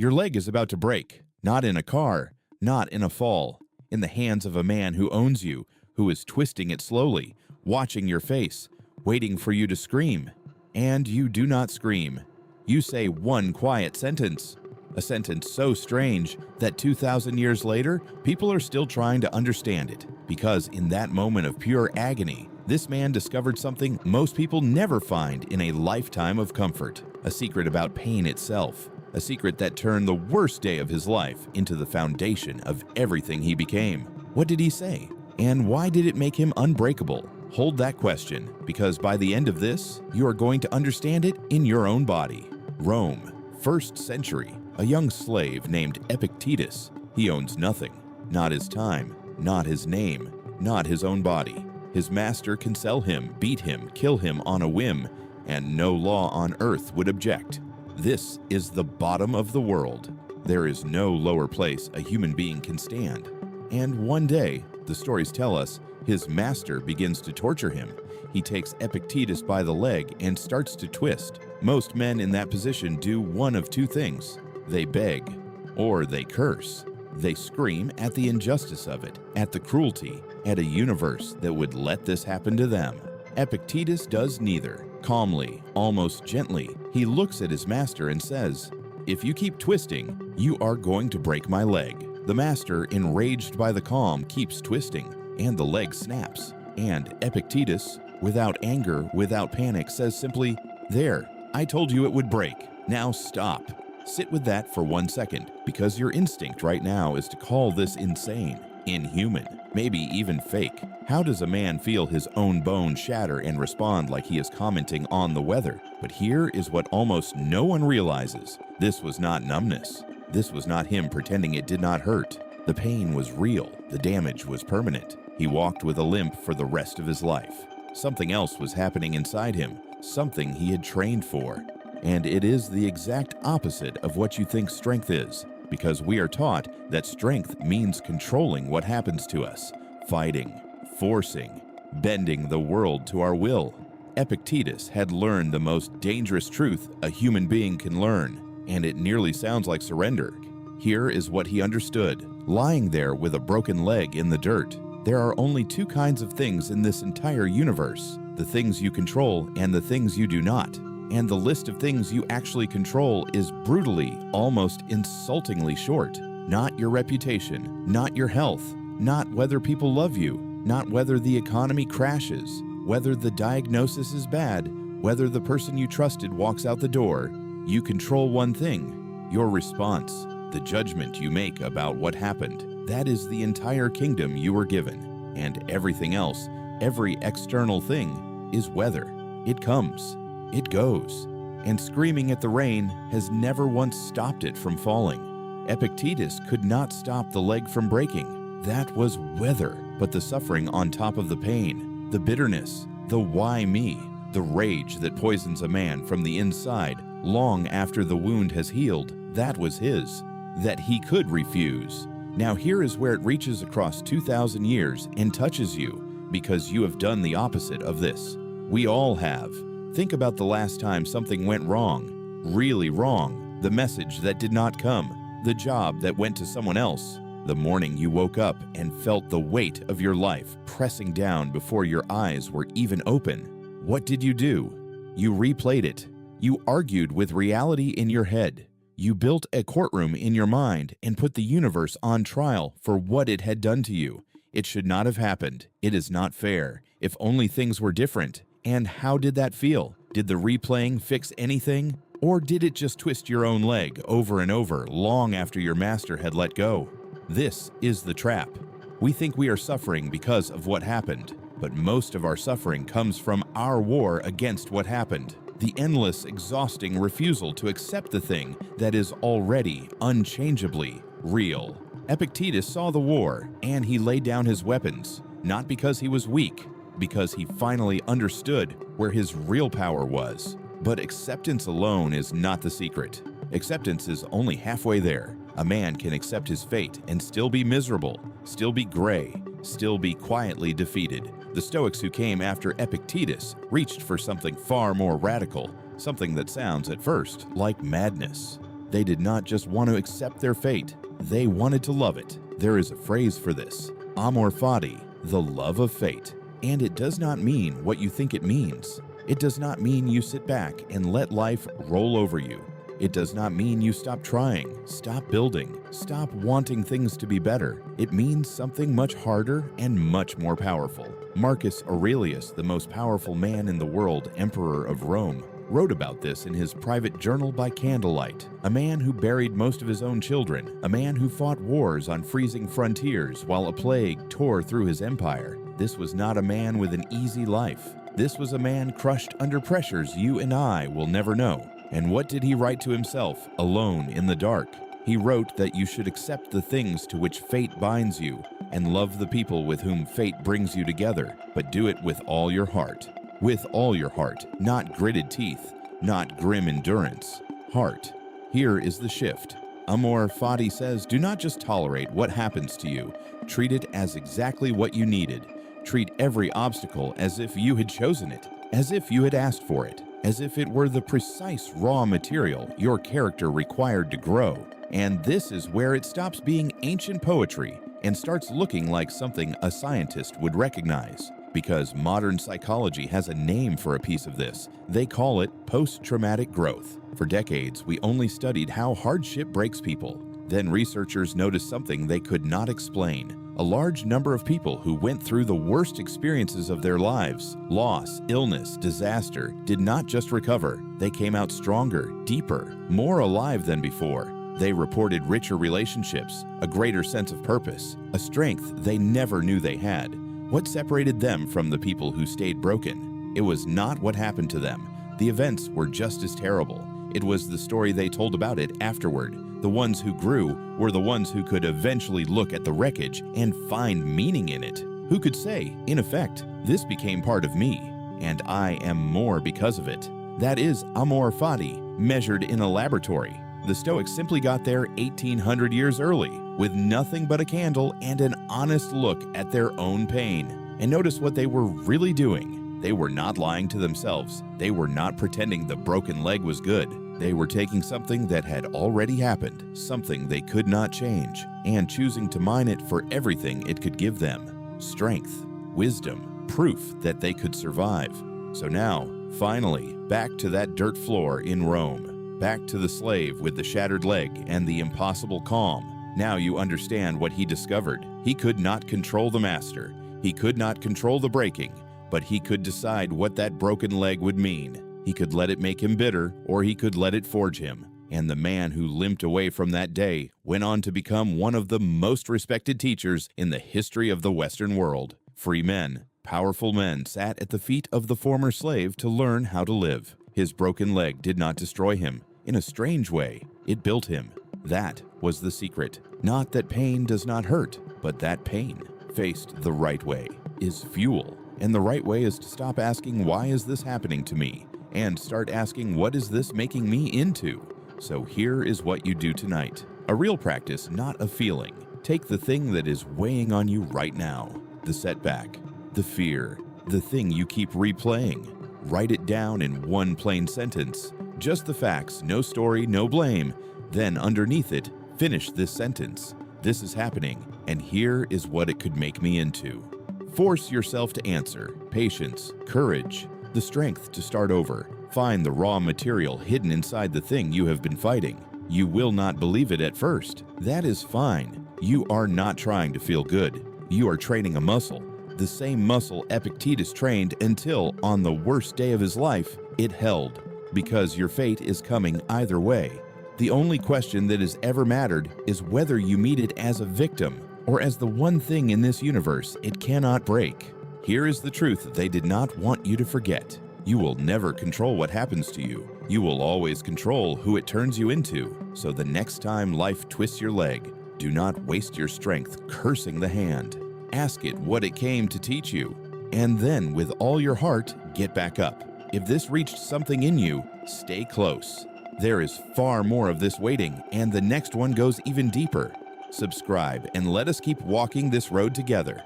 Your leg is about to break, not in a car, not in a fall, in the hands of a man who owns you, who is twisting it slowly, watching your face, waiting for you to scream. And you do not scream. You say one quiet sentence, a sentence so strange that 2,000 years later, people are still trying to understand it, because in that moment of pure agony, this man discovered something most people never find in a lifetime of comfort, a secret about pain itself, a secret that turned the worst day of his life into the foundation of everything he became. What did he say? And why did it make him unbreakable? Hold that question, because by the end of this, you are going to understand it in your own body. Rome, 1st century, a young slave named Epictetus. He owns nothing, not his time, not his name, not his own body. His master can sell him, beat him, kill him on a whim, and no law on earth would object. This is the bottom of the world. There is no lower place a human being can stand. And one day, the stories tell us, his master begins to torture him. He takes Epictetus by the leg and starts to twist. Most men in that position do one of two things. They beg, or they curse. They scream at the injustice of it, at the cruelty, at a universe that would let this happen to them. Epictetus does neither. Calmly, almost gently, he looks at his master and says, "If you keep twisting, you are going to break my leg." The master, enraged by the calm, keeps twisting, and the leg snaps. And Epictetus, without anger, without panic, says simply, "There, I told you it would break. Now stop." Sit with that for 1 second, because your instinct right now is to call this insane, inhuman, maybe even fake. How does a man feel his own bone shatter and respond like he is commenting on the weather? But here is what almost no one realizes. This was not numbness. This was not him pretending it did not hurt. The pain was real. The damage was permanent. He walked with a limp for the rest of his life. Something else was happening inside him, something he had trained for. And it is the exact opposite of what you think strength is, because we are taught that strength means controlling what happens to us, fighting, forcing, bending the world to our will. Epictetus had learned the most dangerous truth a human being can learn, and it nearly sounds like surrender. Here is what he understood. Lying there with a broken leg in the dirt, there are only two kinds of things in this entire universe: the things you control and the things you do not. And the list of things you actually control is brutally, almost insultingly short. Not your reputation, not your health, not whether people love you, not whether the economy crashes, whether the diagnosis is bad, whether the person you trusted walks out the door. You control one thing: your response, the judgment you make about what happened. That is the entire kingdom you were given. And everything else, every external thing, is weather. It comes. It goes, and screaming at the rain has never once stopped it from falling. Epictetus could not stop the leg from breaking. That was weather, but the suffering on top of the pain, the bitterness, the why me, the rage that poisons a man from the inside long after the wound has healed, that was his, that he could refuse. Now here is where it reaches across 2,000 years and touches you, because you have done the opposite of this. We all have. Think about the last time something went wrong, really wrong, the message that did not come, the job that went to someone else, the morning you woke up and felt the weight of your life pressing down before your eyes were even open. What did you do? You replayed it. You argued with reality in your head. You built a courtroom in your mind and put the universe on trial for what it had done to you. It should not have happened. It is not fair. If only things were different. And how did that feel? Did the replaying fix anything? Or did it just twist your own leg over and over long after your master had let go? This is the trap. We think we are suffering because of what happened, but most of our suffering comes from our war against what happened. The endless, exhausting refusal to accept the thing that is already unchangeably real. Epictetus saw the war, and he laid down his weapons, not because he was weak, because he finally understood where his real power was. But acceptance alone is not the secret. Acceptance is only halfway there. A man can accept his fate and still be miserable, still be gray, still be quietly defeated. The Stoics who came after Epictetus reached for something far more radical, something that sounds at first like madness. They did not just want to accept their fate, they wanted to love it. There is a phrase for this, Amor Fati, the love of fate. And it does not mean what you think it means. It does not mean you sit back and let life roll over you. It does not mean you stop trying, stop building, stop wanting things to be better. It means something much harder and much more powerful. Marcus Aurelius, the most powerful man in the world, emperor of Rome, wrote about this in his private journal by candlelight. A man who buried most of his own children, a man who fought wars on freezing frontiers while a plague tore through his empire. This was not a man with an easy life. This was a man crushed under pressures you and I will never know. And what did he write to himself, alone in the dark? He wrote that you should accept the things to which fate binds you and love the people with whom fate brings you together, but do it with all your heart. With all your heart, not gritted teeth, not grim endurance. Heart. Here is the shift. Amor Fati says, do not just tolerate what happens to you. Treat it as exactly what you needed. Treat every obstacle as if you had chosen it, as if you had asked for it, as if it were the precise raw material your character required to grow. And this is where it stops being ancient poetry and starts looking like something a scientist would recognize. Because modern psychology has a name for a piece of this. They call it post-traumatic growth. For decades, we only studied how hardship breaks people. Then researchers noticed something they could not explain. A large number of people who went through the worst experiences of their lives, loss, illness, disaster, did not just recover. They came out stronger, deeper, more alive than before. They reported richer relationships, a greater sense of purpose, a strength they never knew they had. What separated them from the people who stayed broken? It was not what happened to them. The events were just as terrible. It was the story they told about it afterward. The ones who grew were the ones who could eventually look at the wreckage and find meaning in it. Who could say, in effect, this became part of me, and I am more because of it. That is Amor Fati, measured in a laboratory. The Stoics simply got there 1800 years early, with nothing but a candle and an honest look at their own pain. And notice what they were really doing. They were not lying to themselves. They were not pretending the broken leg was good. They were taking something that had already happened, something they could not change, and choosing to mine it for everything it could give them. Strength, wisdom, proof that they could survive. So now, finally, back to that dirt floor in Rome. Back to the slave with the shattered leg and the impossible calm. Now you understand what he discovered. He could not control the master. He could not control the breaking, but he could decide what that broken leg would mean. He could let it make him bitter, or he could let it forge him. And the man who limped away from that day went on to become one of the most respected teachers in the history of the Western world. Free men, powerful men sat at the feet of the former slave to learn how to live. His broken leg did not destroy him. In a strange way, it built him. That was the secret. Not that pain does not hurt, but that pain, faced the right way, is fuel. And the right way is to stop asking, why is this happening to me? And start asking, what is this making me into? So here is what you do tonight. A real practice, not a feeling. Take the thing that is weighing on you right now. The setback, the fear, the thing you keep replaying. Write it down in one plain sentence. Just the facts, no story, no blame. Then underneath it, finish this sentence. This is happening, and here is what it could make me into. Force yourself to answer. Patience, courage, the strength to start over. Find the raw material hidden inside the thing you have been fighting. You will not believe it at first. That is fine. You are not trying to feel good. You are training a muscle. The same muscle Epictetus trained until, on the worst day of his life, it held. Because your fate is coming either way. The only question that has ever mattered is whether you meet it as a victim or as the one thing in this universe it cannot break. Here is the truth they did not want you to forget. You will never control what happens to you. You will always control who it turns you into. So the next time life twists your leg, do not waste your strength cursing the hand. Ask it what it came to teach you, and then with all your heart, get back up. If this reached something in you, stay close. There is far more of this waiting, and the next one goes even deeper. Subscribe and let us keep walking this road together.